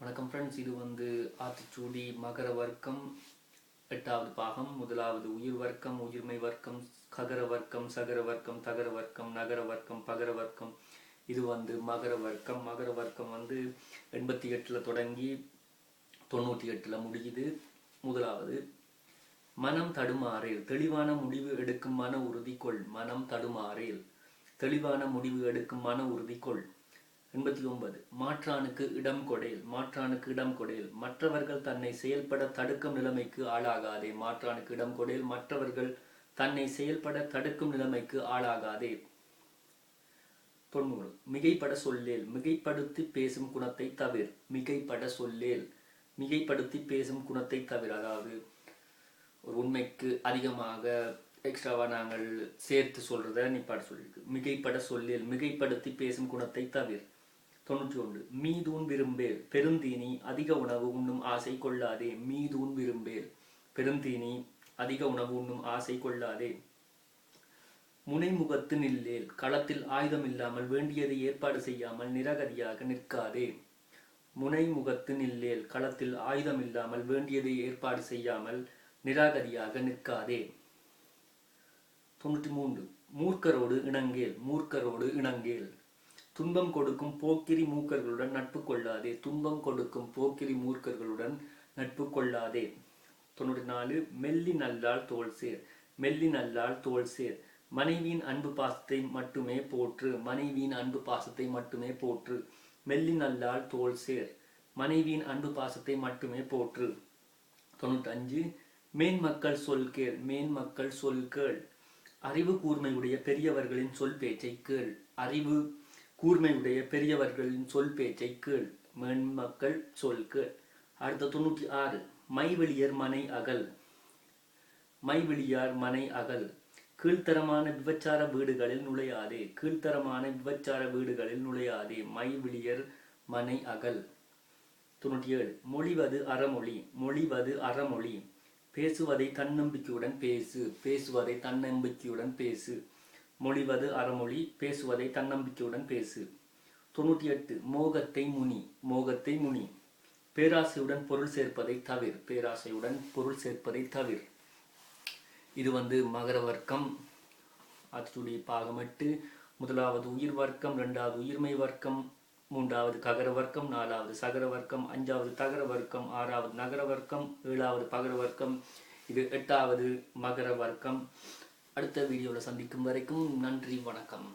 வணக்கம் ஃப்ரெண்ட்ஸ். இது ஆத்திச்சூடி மகர வர்க்கம் 8வது பாகம். முதலாவது உயிர் வர்க்கம், உயிர்மை வர்க்கம், ககர வர்க்கம், சகர வர்க்கம், தகர வர்க்கம், நகர வர்க்கம், பகர வர்க்கம். இது மகர வர்க்கம். மகர வர்க்கம் 88 தொடங்கி 98 முடியுது. முதலாவது மனம் தடுமாறேல், தெளிவான முடிவு எடுக்கும் மன உறுதி கொள். மனம் தடுமாறேல், தெளிவான முடிவு எடுக்கும் மன உறுதி கொள். 89 மாற்றானுக்கு இடம் கொடேல். மாற்றானுக்கு இடம் கொடேல், மற்றவர்கள் தன்னை செயல்பட தடுக்கும் நிலைமைக்கு ஆளாகாதே. மாற்றானுக்கு இடம் கொடேல், மற்றவர்கள் தன்னை செயல்பட தடுக்கும் நிலைமைக்கு ஆளாகாதே. 90 மிகைப்பட சொல்லேல், மிகைப்படுத்தி பேசும் குணத்தை தவிர. மிகைப்பட சொல்லேல், மிகைப்படுத்தி பேசும் குணத்தை தவிர. அதாவது ஒரு உண்மைக்கு அதிகமாக எக்ஸ்ட்ராவா நாங்கள் சேர்த்து சொல்றத நிப்பாட சொல்லியிருக்கு. மிகைப்பட சொல்லேல், மிகைப்படுத்தி பேசும் குணத்தை தவிர. 91 மீதூன் விரும்பேல், பெருந்தீனி அதிக உணவு உண்ணும் ஆசை கொள்ளாதே. மீதூன் விரும்பேல், பெருந்தீனி அதிக உணவு உண்ணும் ஆசை கொள்ளாதே. முனைமுகத்து நில்லேல், களத்தில் ஆயுதம் இல்லாமல் வேண்டியதை ஏற்பாடு செய்யாமல் நிரகதியாக நிற்காதே. முனைமுகத்து நில்லேல், களத்தில் ஆயுதம் இல்லாமல் வேண்டியதை ஏற்பாடு செய்யாமல் நிராகதியாக நிற்காதே. 93 மூர்க்கரோடு இணங்கேல், மூர்க்கரோடு இணங்கேல், துன்பம் கொடுக்கும் போக்கிரி மூக்கர்களுடன் நட்பு கொள்ளாதே. துன்பம் கொடுக்கும் போக்கிரி மூர்க்கர்களுடன் நட்பு கொள்ளாதே. 94 மெல்லி நல்லால் தோல் சேர், மெல்லி நல்லால் தோல் சேர், மனைவியின் அன்பு பாசத்தை மட்டுமே போற்று. மனைவியின் அன்பு பாசத்தை மட்டுமே போற்று. மெல்லி நல்லால் தோல் சேர், மனைவியின் அன்பு பாசத்தை மட்டுமே போற்று. 95 மேன்மக்கள் சொல் கேள், மேன்மக்கள் சொல் கேள், அறிவு கூர்மையுடைய பெரியவர்களின் சொல் பேச்சை கேள். அறிவு கூர்மையுடைய பெரியவர்களின் சொல் பேச்சை கேள். மேன்மக்கள் சொல் கேள். அடுத்த 96 மைவெளியர் மனை அகல், மைவெளியார் மனை அகல், கீழ்த்தரமான விபச்சார வீடுகளில் நுழையாதே. கீழ்த்தரமான விபச்சார வீடுகளில் நுழையாதே. மைவெளியர் மனை அகல். 97 மொழிவது அறமொழி, மொழிவது அறமொழி, பேசுவதை தன்னம்பிக்கையுடன் பேசு. பேசுவதை தன்னம்பிக்கையுடன் பேசு. மொழிவது அறமொழி, பேசுவதை தன்னம்பிக்கையுடன் பேசு. 98 மோகத்தை முனி, மோகத்தை முனி, பேராசையுடன் பொருள் சேர்ப்பதை தவிர. பேராசையுடன் பொருள் சேர்ப்பதை தவிர. இது மகர வர்க்கம் ஆத்திச்சூடி பாகம் 8. முதலாவது உயிர் வர்க்கம், 2வது உயிர்மை வர்க்கம், 3வது ககர வர்க்கம், 4வது சகர வர்க்கம், 5வது தகர வர்க்கம், 6வது நகர வர்க்கம், 7வது பகர வர்க்கம். இது 8வது மகர வர்க்கம். அடுத்த வீடியோவில் சந்திக்கும் வரைக்கும் நன்றி, வணக்கம்.